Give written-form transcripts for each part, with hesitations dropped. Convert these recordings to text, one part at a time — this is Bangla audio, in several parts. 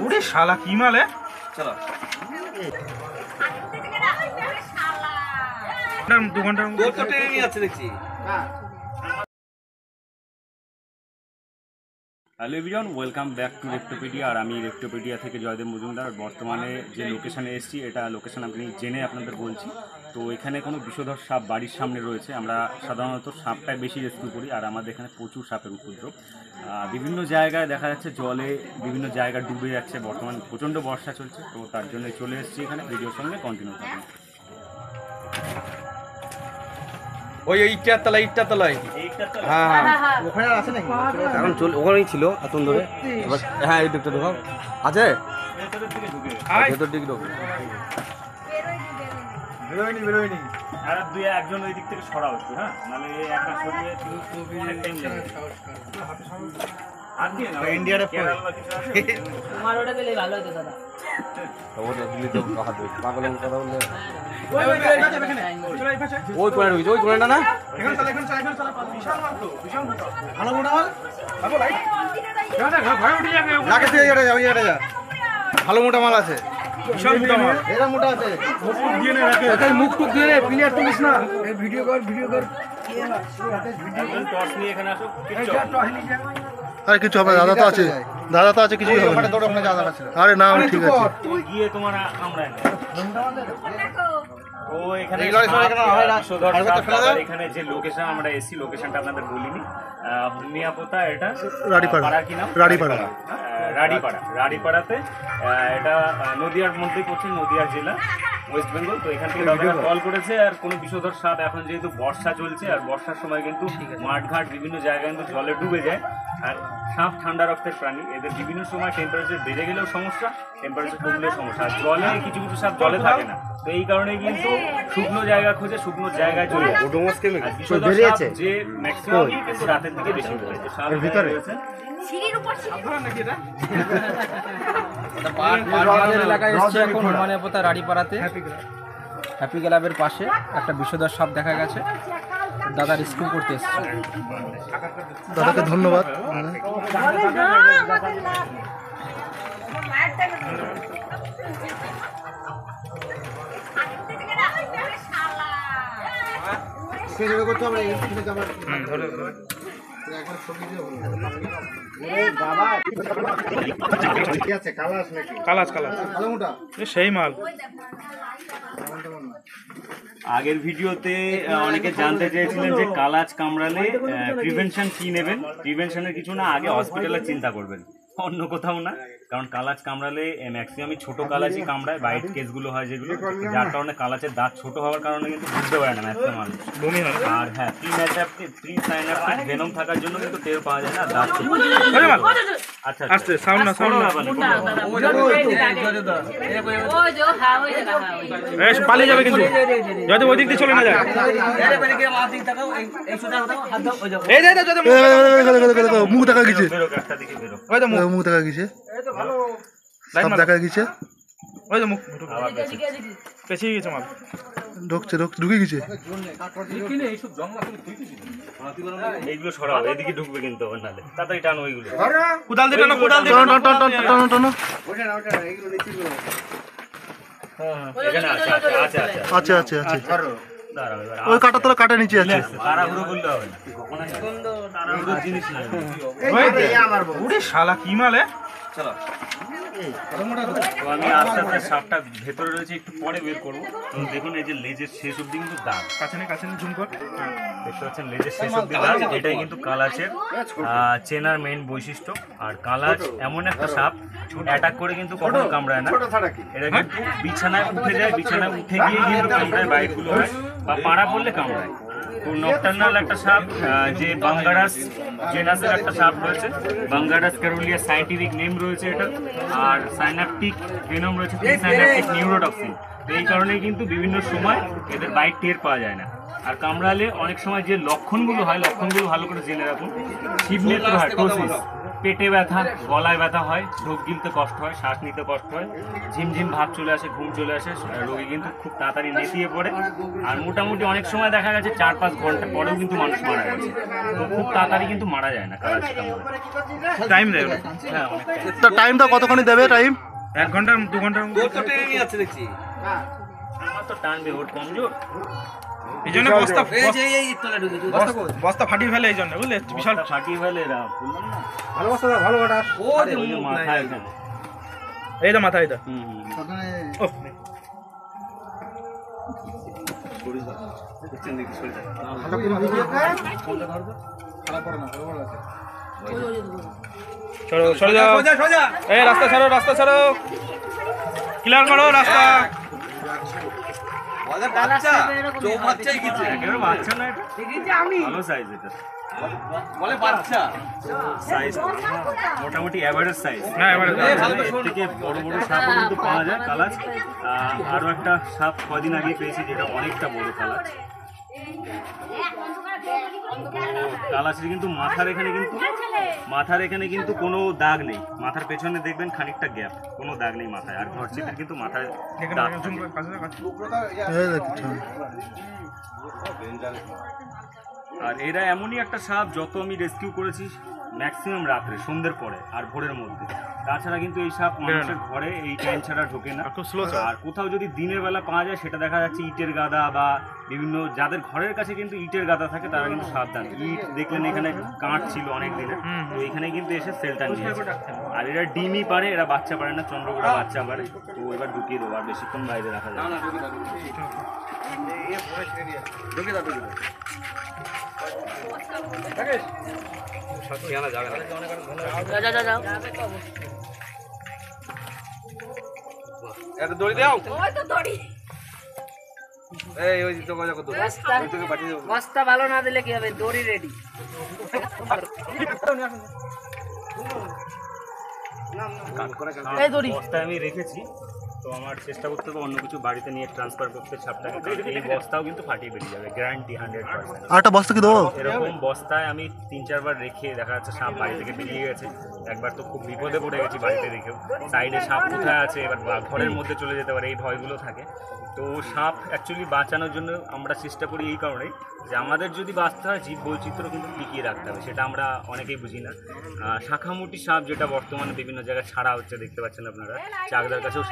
ওরে শালা কি মালে চলো 2 ঘন্টার মধ্যে তো ট্রেনে নিয়ে যাচ্ছে দেখছি। Hello everyone, welcome back to Rectopedia. আর আমি রেক্টোপিডিয়া থেকে জয়দেব মজুমদার। বর্তমানে যে লোকেশানে এসেছি, এটা লোকেশান আপনি জেনে আপনাদের বলছি। তো এখানে কোনো বিষধর সাপ বাড়ির সামনে রয়েছে। আমরা সাধারণত সাপটাই বেশি রেস্কিউ করি, আর আমাদের এখানে প্রচুর সাপের উপদ্রব। বিভিন্ন জায়গায় দেখা যাচ্ছে জলে বিভিন্ন জায়গা ডুবে যাচ্ছে। বর্তমানে প্রচণ্ড বর্ষা চলছে, তো তার জন্য চলে এসেছি এখানে। ভিডিওর সঙ্গে কন্টিনিউ থাকুন। ওই ইটটার তলায় হ্যাঁ ওখানে আছে নাকি? এখন চল ওখানেই ছিল এতক্ষণ ধরে। হ্যাঁ এই দিকটা ঢোকাও আছে, ভেতর দিকে ঢোক। বেরোয়নি আর দুই একজন ওই দিক থেকে সরা হচ্ছে। হ্যাঁ মানে একটা সরিয়ে ইন্ডিয়ার তোমার ওটা দিলে ভালো হতো দাদা। ওটা দিলে তো হাতে পাগল কথা বললে ওই কোণে ঢুকেছে, ওই কোণেটা না এখানে চল বিশাল মাল তো, বিশাল মোটা ভালো মোটা মাল। বাবু লাইট ঘরে উঠে যাবে, লাগে থেকে এটা যাও, এটা যা ভালো মোটা মাল আছে, বিশাল মোটা মাল। এরা মোটা আছে, মুখ দিয়ে নে রাখে, এটা মুখ টুক দিয়ে নে, প্লেয়ার তুলিস না। এই ভিডিও কর কি না ভিডিও টস নিয়ে এখানে আসো। আরে কিছু হবে, দাদা তো আছে, দাদা তো আছে, কিছুই হবে না। আরে না ঠিক আছে, গিয়ে তোমার কামড়ায় না। ও এখানে এখানে যে লোকেশন আমরা এসি, লোকেশনটা আপনাদের বলিনি। মিয়াপোতা, এটা রাড়িপাড়া, কি নাম? রাড়িপাড়া। রাড়িপাড়াতে এটা নদিয়ার মধ্যেই পড়ছে, নদিয়া জেলা, ওয়েস্ট বেঙ্গল। তো এখান থেকে দাদারা কল করেছে। আর কোনো বিষধর সাপ, এখন যেহেতু বর্ষা চলছে, আর বর্ষার সময় কিন্তু মাঠঘাট বিভিন্ন জায়গায় কিন্তু জলে ডুবে যায়। আর সাপ ঠান্ডা রক্তের প্রাণী, এদের বিভিন্ন সময় টেম্পারেচার বেড়ে গেলেও সমস্যা, টেম্পারেচার কমলেও সমস্যা। আর জলে কিছু কিছু সাপ জলে থাকে না, তো এই কারণে কিন্তু শুকনো জায়গা খুঁজে শুকনো জায়গায় চলে যায়। বিষধর সাপ যে ম্যাক্সিমাম কিন্তু রাতের দিকে বেশি বেড়ে যায়। তো সাপ ভিতরে রয়েছে সিঁড়ির উপর এলাকায় এসছে এখন মানিয়াপোতা রাড়িপাড়াতে হ্যাপি ক্লাবের পাশে একটা বিষধর সাপ দেখা গেছে। দাদা রেস্কিউ করতে এসছে। দাদাকে ধন্যবাদ। সেই মাল। আগের ভিডিওতে অনেকে জানতে চেয়েছিলেন যে কালাজ কামড়ালে প্রিভেনশন কি নেবেন। প্রিভেনশনের কিছু না, আগে হসপিটালের চিন্তা করবেন, অন্য কোথাও না। কারণ কালাজ কামড়ালে ম্যাক্সিমামই ছোট কালাচই কামড়ায়, বাইট কেসগুলো হয় যেগুলো, যার কারণে কালাচের দাঁত ছোট হওয়ার কারণে কিন্তু বুঝতে পারে না ম্যাক্সিমাম মানুষ। আর হ্যাঁ, প্রি সাইনাপটিক ভেনম থাকার জন্য কিন্তু টের পাওয়া যায় না দাঁত ছোট। আচ্ছা আচ্ছা, সাউন্ড না পালিয়ে যাবে কিন্তু যদি ওই দিক দিয়ে চলে না যায়। মুখ দেখা গেছে, মুখ দেখা গেছে, সব দেখা গেছে। ওই যে মুখ পেছিয়ে গেছে মাল, ঢুকে গেছে। এইগুলো সরাও, এদিকে ঢুকবে কিন্তু নালে, তাড়াতাড়ি টানো ওইগুলো। কোদাল দিয়ে টানো, কোদাল দিয়ে টানো টানো টানো টানো। এখানে আচ্ছা আচ্ছা আচ্ছা, ওই কাটা তোরা কাটা নিচে আছে। তাড়াহুড়ো করলে হবে না, তাড়াহুড়োর জিনিস না। ওরে শালা কি মালে চলো। তো আমি আস্তে আস্তে সাপটা ভেতরে রয়েছে, একটু পরে বের করবো। তো দেখুন এই যে লেজের শেষ অব্দি কিন্তু দাগ, কাছে ঝুম কর। দেখতে পাচ্ছেন লেজের শেষ অব্দি দাগ। এটাই কিন্তু কালাচের চেনার মেইন বৈশিষ্ট্য। আর কালাচ এমন একটা সাপ, অ্যাটাক করে কিন্তু কখনো কামড়ায় না। এটা কিন্তু বিছানায় উঠে যায়, বিছানায় উঠে গিয়ে কিন্তু কামড়ায়, বাইটগুলো হয় বা পাড়া পড়লে কামড়ায়। তো নকটার্নাল একটা সাপ, যে বাঙ্গারাস জেনাসের একটা সাপ রয়েছে, বাঙ্গারাস ক্যারোলিয়া সায়েন্টিফিক নেম রয়েছে এটা। আর সাইনাপটিক ভেনম রয়েছে, সাইনাপটিক নিউরোটক্সিন। তো এই কারণেই কিন্তু বিভিন্ন সময় এদের বাইট টের পাওয়া যায় না। আর কামড়ালে অনেক সময় যে লক্ষণগুলো হয়, লক্ষণগুলো ভালো করে জেনে রাখুন। শিবনেত্র হয়, টোসিস, পেটে ব্যথা, গলায় ব্যথা হয়, ঢোক গিলতে কষ্ট হয়, শ্বাস নিতে কষ্ট হয়, ঝিমঝিম ভাব চলে আসে, ঘুম চলে আসে, রোগী কিন্তু খুব তাড়াতাড়ি নেতিয়ে পড়ে। আর মোটামুটি অনেক সময় দেখা গেছে 4-5 ঘন্টা পরেও কিন্তু মানুষ মারা গেছে। তো খুব তাড়াতাড়ি কিন্তু মারা যায় না কালাজিৎ কামড়ে। টাইম দেয় হ্যাঁ, অনেক তো টাইমটা কতক্ষণ দেবে টাইম? 1 ঘন্টা 2 ঘন্টার আমার তো টানবে, ওর কমজোর। এই জন্য বস্তা ফাটিয়ে ফেলে, এই জন্য বুঝলে বিশাল ফাটিয়ে ফেলে এরা, বললাম না। ভালো বস্তা দাও, ভালো ওটা ওই যে মাথায় এখানে। এই তো মাথা, এই তো সরে যাও, এই রাস্তা ছাড়ো, রাস্তা ছাড়ো, ক্লিয়ার করো রাস্তা। একেবারে বাচ্চা না এটা, ভালো সাইজ এটা। সাইজ মোটামুটি অ্যাভারেজ সাইজ। হ্যাঁ, average size। এর থেকে বড় বড় সাপও কিন্তু পাওয়া যায় কালাজ। আরও একটা সাপ কদিন আগে পেয়েছি যেটা অনেকটা বড় কালাজ। কালাচের কিন্তু মাথার এখানে কিন্তু কোনো দাগ নেই। মাথার পেছনে দেখবেন খানিকটা গ্যাপ, কোনো দাগ নেই মাথায়। আর ঘরচিতের কিন্তু মাথায় দাগ থাকে। আর এরা এমনই একটা সাপ, যত আমি রেস্কিউ করেছি ম্যাক্সিমাম রাত্রে, সন্ধ্যের পরে আর ভোরের মধ্যে। তাছাড়া কিন্তু এই সাপ মানুষের ঘরে এই টাইম ছাড়া ঢোকে না। আর কোথাও যদি দিনের বেলা পাওয়া যায়, সেটা দেখা যাচ্ছে ইটের গাদা বা বিভিন্ন, যাদের ঘরের কাছে কিন্তু ইটের গাদা থাকে তারা কিন্তু সাবধান। ইট দেখলেন এখানে কাঠ ছিল অনেক দিনের, তো এখানে কিন্তু এসে সেলটা নিয়েছে। আর এরা ডিমই পারে, এরা বাচ্চা পারে না, চন্দ্রকোড়া বাচ্চা পারে। তো এবার ঢুকিয়ে দেবো, আর বেশিক্ষণ বাইরে রাখা যায় না। দড়ি দাও, বস্তা ভালো না দিলে কি হবে, দড়ি রেডি। এই দড়ি বস্তায় আমি রেখেছি, তো আমার চেষ্টা করতে হবে অন্য কিছু বাড়িতে নিয়ে ট্রান্সফার করতে সাপটাকে। এই বস্তাও কিন্তু ফাটিয়ে বেরিয়ে যাবে, গ্যারান্টি 100%। আর একটা বস্তা কি দেবো? এরকম বস্তায় আমি 3-4 বার রেখে দেখা যাচ্ছে সাপ বাড়ি থেকে বেরিয়ে গেছে। একবার তো খুব বিপদে পড়ে গেছি বাড়িতে রেখেও, সাইডে সাপ কোথায় আছে, এবার ঘরের মধ্যে চলে যেতে পারে, এই ভয়গুলো থাকে। তো সাপ অ্যাকচুয়ালি বাঁচানোর জন্য আমরা চেষ্টা করি এই কারণেই যে আমাদের যদি বাঁচতে হয় জীব বৈচিত্র্য কিন্তু টিকিয়ে রাখতে হবে, সেটা আমরা অনেকেই বুঝি না। শাখামুটি সাপ যেটা বর্তমানে বিভিন্ন জায়গায় ছাড়া হচ্ছে, দেখতে পাচ্ছেন আপনারা, চাকদার কাছেও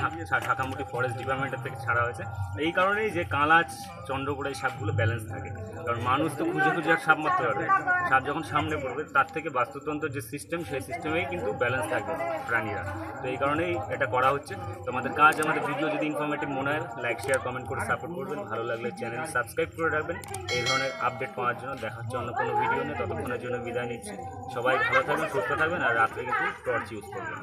শাখামুটি ফরেস্ট ডিপার্টমেন্টের থেকে ছাড়া হয়েছে। এই কারণেই যে কালাচ, চন্দ্রকোড়া এই সাপগুলো ব্যালেন্স থাকে। কারণ মানুষ তো খুঁজে খুঁজে আর সাপ মারতে পারবে, সাপ যখন সামনে পড়বে তার থেকে বাস্তুতন্ত্রের যে সিস্টেম, সেই সিস্টেমেই কিন্তু ব্যালেন্স থাকবে প্রাণীরা। তো এই কারণেই এটা করা হচ্ছে। তোমাদের কাজ, আমাদের ভিডিও যদি ইনফরমেটিভ মনে হয়, লাইক, শেয়ার, কমেন্ট করে সাপোর্ট করবেন। ভালো লাগলে চ্যানেল সাবস্ক্রাইব করে রাখবেন এই ধরনের আপডেট পাওয়ার জন্য। দেখা হচ্ছে অন্য কোনো ভিডিও নিয়ে, ততক্ষণের জন্য বিদায় নিচ্ছি। সবাই ভালো থাকবেন, সুস্থ থাকবেন, আর রাত্রে কিন্তু টর্চ ইউজ করবেন।